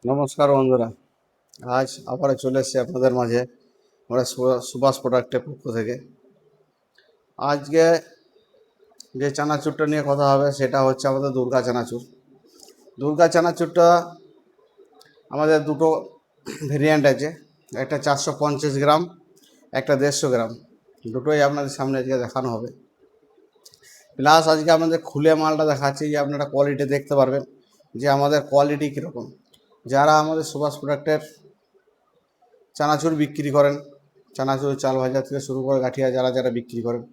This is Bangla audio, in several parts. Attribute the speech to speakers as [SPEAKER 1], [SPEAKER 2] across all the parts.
[SPEAKER 1] নমস্কার বন্ধুরা, আজ আবারও চলে এসেছি আপনাদের মাঝে আমরা সুভাষ প্রোডাক্টের পক্ষ থেকে। আজকে যে চানাচুরটা নিয়ে কথা হবে সেটা হচ্ছে আমাদের দুর্গা চানাচুর। দুর্গা চানাচুরটা আমাদের দুটো ভেরিয়েন্ট আছে, একটা 450 গ্রাম, একটা 150 গ্রাম। দুটোই আপনাদের সামনে আজকে দেখানো হবে। প্লাস আজকে আপনাদের খুলে মালটা দেখাচ্ছি যে আপনারা কোয়ালিটি দেখতে পারবেন যে আমাদের কোয়ালিটি কীরকম। যারা আমাদের সুভাষ প্রোডাক্টের চানাচুর বিক্রি করেন, চানাচুর চাল ভাজা থেকে শুরু করে গাঠিয়া যারা যারা বিক্রি করেন,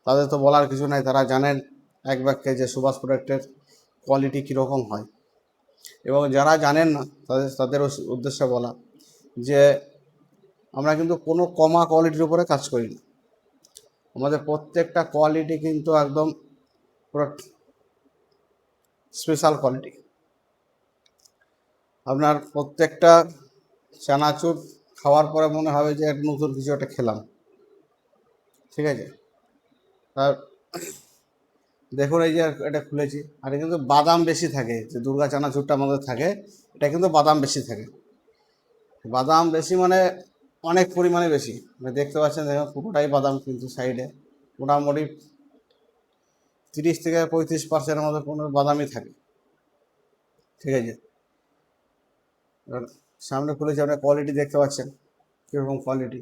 [SPEAKER 1] তাদের তো বলার কিছু নাই। তারা জানেন এক বাক্যে যে সুভাষ প্রোডাক্টের কোয়ালিটি কীরকম হয়। এবং যারা জানেন না তাদের উদ্দেশ্যে বলা যে আমরা কিন্তু কোনো কমা কোয়ালিটির উপরে কাজ করি না। আমাদের প্রত্যেকটা কোয়ালিটি কিন্তু একদম পুরো স্পেশাল কোয়ালিটি। আপনার প্রত্যেকটা চানাচুর খাওয়ার পরে মনে হবে যে এক নতুন কিছু একটা খেলাম। ঠিক আছে, আর দেখুন এই যে এটা খুলেছি, আর কিন্তু বাদাম বেশি থাকে। যে দুর্গা চানাচুরটা আমাদের থাকে, এটা কিন্তু বাদাম বেশি থাকে। বাদাম বেশি মানে অনেক পরিমাণে বেশি। দেখতে পাচ্ছেন, দেখুন পুরোটাই বাদাম, কিন্তু সাইডে মোটামুটি 30 থেকে 35% মধ্যে কোনো বাদামই থাকে। ঠিক আছে, এবার সামনে খুলেছি, আপনার কোয়ালিটি দেখতে পাচ্ছেন কীরকম কোয়ালিটি।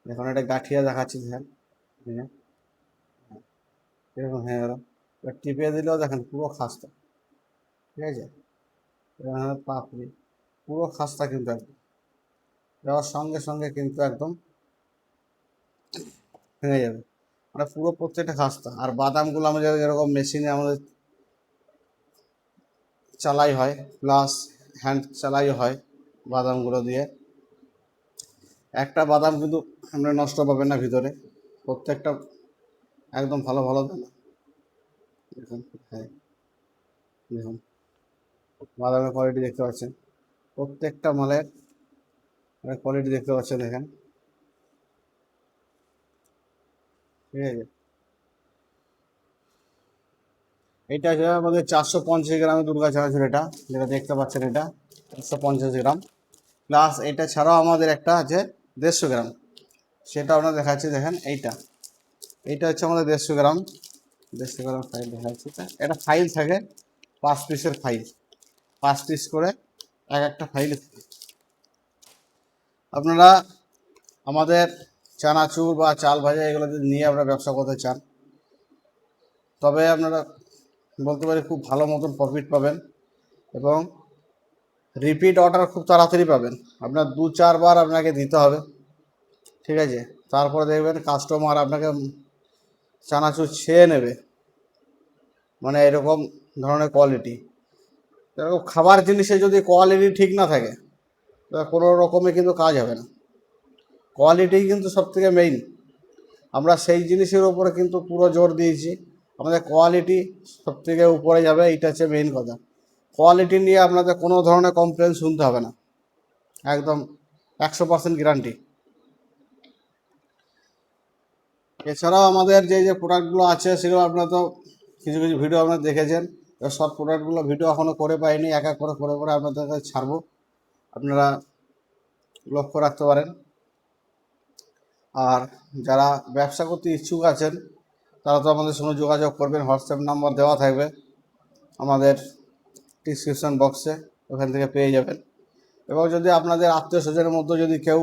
[SPEAKER 1] এখন এটা গাঠিয়া দেখাচ্ছি, দেখেন এরকম হয়ে গেল। এবার টিপে দিলেও দেখেন পুরো খাস্তা। ঠিক আছে, পাপড়ি পুরো খাস্তা, কিন্তু একদম দেওয়ার সঙ্গে সঙ্গে কিন্তু একদম ভেঙে যাবে। মানে পুরো প্রত্যেকটা খাস্তা। আর বাদামগুলো আমাদের যেরকম মেশিনে আমাদের চালাই হয়, প্লাস হ্যান্ড চালাই হয় বাদামগুলো দিয়ে, একটা বাদাম কিন্তু আমরা নষ্ট পাবেন না ভিতরে। প্রত্যেকটা একদম ভালো ভালো দানা। দেখুন, হ্যাঁ দেখুন বাদামের কোয়ালিটি দেখতে পাচ্ছেন, প্রত্যেকটা মালের কোয়ালিটি দেখতে পাচ্ছেন, দেখেন। ঠিক আছে, এটা হচ্ছে আমাদের 450 গ্রামের দুর্গা চানাচুর। এটা যেটা দেখতে পাচ্ছেন, এটা 450 গ্রাম। প্লাস এটা ছাড়াও আমাদের একটা আছে 150 গ্রাম, সেটা আমরা দেখাচ্ছি। দেখেন এইটা হচ্ছে আমাদের 150 গ্রাম। 150 গ্রাম ফাইল দেখাচ্ছি। এটা ফাইল থাকে 5 পিসের ফাইল, 5 পিস করে একটা ফাইল। আপনারা আমাদের চানাচুর বা চাল ভাজা এগুলো যদি নিয়ে আপনারা ব্যবসা করতে চান, তবে আপনারা বলতে পারি খুব ভালো মতন প্রফিট পাবেন এবং রিপিট অর্ডার খুব তাড়াতাড়ি পাবেন। আপনার 2-4 বার আপনাকে দিতে হবে। ঠিক আছে, তারপরে দেখবেন কাস্টমার আপনাকে চানাচুর ছেয়ে নেবে। মানে এরকম ধরনের কোয়ালিটি। এরকম খাবার জিনিসে যদি কোয়ালিটি ঠিক না থাকে, কোনো রকমে কিন্তু কাজ হবে না। কোয়ালিটি কিন্তু সবথেকে মেইন। আমরা সেই জিনিসের উপরে কিন্তু পুরো জোর দিয়েছি, আমাদের কোয়ালিটি সবথেকে উপরে যাবে। এইটা হচ্ছে মেইন কথা। কোয়ালিটি নিয়ে আপনাদের কোনো ধরনের কমপ্লেন শুনতে হবে না, একদম 100% গ্যারান্টি। এছাড়াও আমাদের যে প্রোডাক্টগুলো আছে সেগুলো আপনারা তো কিছু কিছু ভিডিও আপনারা দেখেছেন। সব প্রোডাক্টগুলো ভিডিও এখনও করে পাইনি, এক এক করে করে করে আপনাদের কাছে ছাড়বো, আপনারা লক্ষ্য রাখতে পারেন। আর যারা ব্যবসা করতে ইচ্ছুক আছেন, তারা তো আমাদের সঙ্গে যোগাযোগ করবেন। হোয়াটসঅ্যাপ নাম্বার দেওয়া থাকবে আমাদের ডিসক্রিপশান বক্সে, ওখান থেকে পেয়ে যাবেন। এবং যদি আপনাদের আত্মীয় স্বজনের মধ্যে যদি কেউ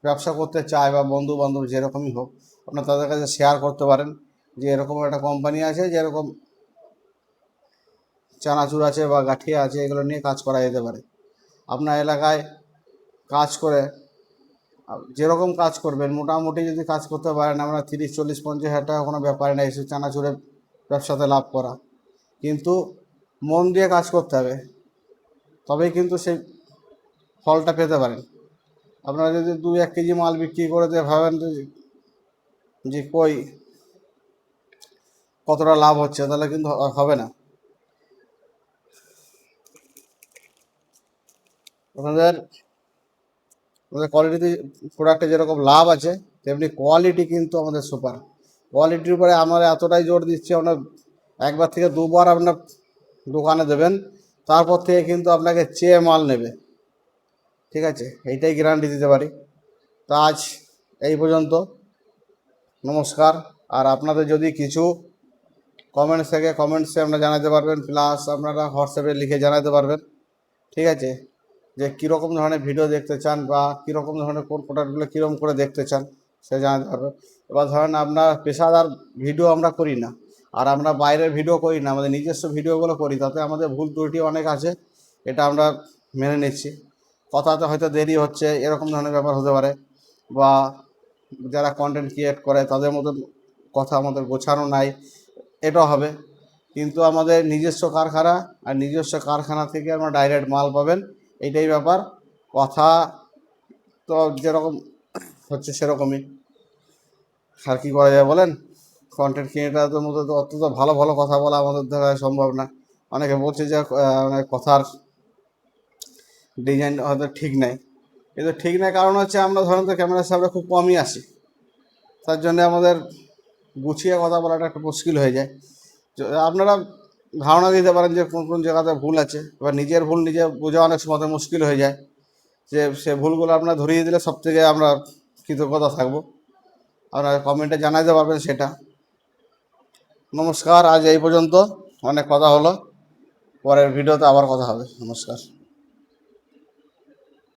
[SPEAKER 1] ব্যবসা করতে চায় বা বন্ধু বান্ধব যেরকমই হোক, আপনারা তাদের কাছে শেয়ার করতে পারেন যে এরকম একটা কোম্পানি আছে, যেরকম চানাচুর আছে বা গাঠিয়া আছে, এগুলো নিয়ে কাজ করা যেতে পারে। আপনার এলাকায় কাজ করে যেরকম কাজ করবেন, মোটামুটি যদি কাজ করতে পারেন, আমরা 30, 40, 50 হাজার টাকা কোনো ব্যাপার না এসে চানাচুরের ব্যবসাতে লাভ করা। কিন্তু মন দিয়ে কাজ করতে হবে, তবেই কিন্তু সেই ফলটা পেতে পারেন। আপনারা যদি 2-1 কেজি মাল বিক্রি করে দিয়ে ভাবেন যে কই কতটা লাভ হচ্ছে, তাহলে কিন্তু হবে না। আপনাদের কোয়ালিটিতে প্রোডাক্টে যেরকম লাভ আছে, তেমনি কোয়ালিটি কিন্তু আমাদের সুপার। কোয়ালিটির উপরে আমরা এতটাই জোর দিচ্ছি, আমরা একবার থেকে 2 বার আপনার দোকানে দেবেন, তারপর থেকে কিন্তু আপনাকে চেয়ে মাল নেবে, ঠিক আছে, এইটাই গ্যারান্টি দিতে পারি। তো আজ এই পর্যন্ত, নমস্কার। আর আপনাদের যদি কিছু কমেন্টস থাকে কমেন্টসে আপনারা জানাতে পারবেন, প্লাস আপনারা হোয়াটসঅ্যাপে লিখে জানাতে পারবেন, ঠিক আছে, যে কীরকম ধরনের ভিডিও দেখতে চান বা কীরকম ধরনের কোন প্রোডাক্টগুলো কীরকম করে দেখতে চান সে জানাতে পারবেন। এবার ধরেন আপনার পেশাদার ভিডিও আমরা করি না, আর আমরা বাইরের ভিডিও করি না, আমাদের নিজস্ব ভিডিওগুলো করি, তাতে আমাদের ভুল ত্রুটি অনেক আছে, এটা আমরা মেনে নিচ্ছি। কথাতে হয়তো দেরি হচ্ছে, এরকম ধরনের ব্যাপার হতে পারে, বা যারা কন্টেন্ট ক্রিয়েট করে তাদের মতন কথা আমাদের গোছানো নাই, এটাও হবে। কিন্তু আমাদের নিজস্ব কারখানা, আর নিজস্ব কারখানা থেকে আমরা ডাইরেক্ট মাল পাবেন, এইটাই ব্যাপার। কথা তো যেরকম হচ্ছে সেরকমই, আর কী করা যায় বলেন। কন্টেন্ট ক্রিয়েটারদের মধ্যে তো অত তো ভালো ভালো কথা বলা আমাদের দ্বারা সম্ভব না। অনেকে বলছে যে কথার ডিজাইন হয়তো ঠিক নেই, কিন্তু ঠিক নেই কারণ হচ্ছে আমরা ধরেন তো ক্যামেরার সামনে খুব কমই আসি, তার জন্য আমাদের গুছিয়ে কথা বলাটা একটু মুশকিল হয়ে যায়। আপনারা ধারণা দিতে পারেন যে কোন কোন জায়গাতে ভুল আছে, এবার নিজের ভুল নিজে বোঝা অনেক সময় মুশকিল হয়ে যায়, যে সে ভুলগুলো আপনারা ধরিয়ে দিলে সব থেকে আমরা কৃতজ্ঞতা থাকবো, আপনারা কমেন্টে জানাতে পারবেন সেটা। নমস্কার, আজ এই পর্যন্ত, অনেক কথা হলো, পরের ভিডিওতে আবার কথা হবে। নমস্কার।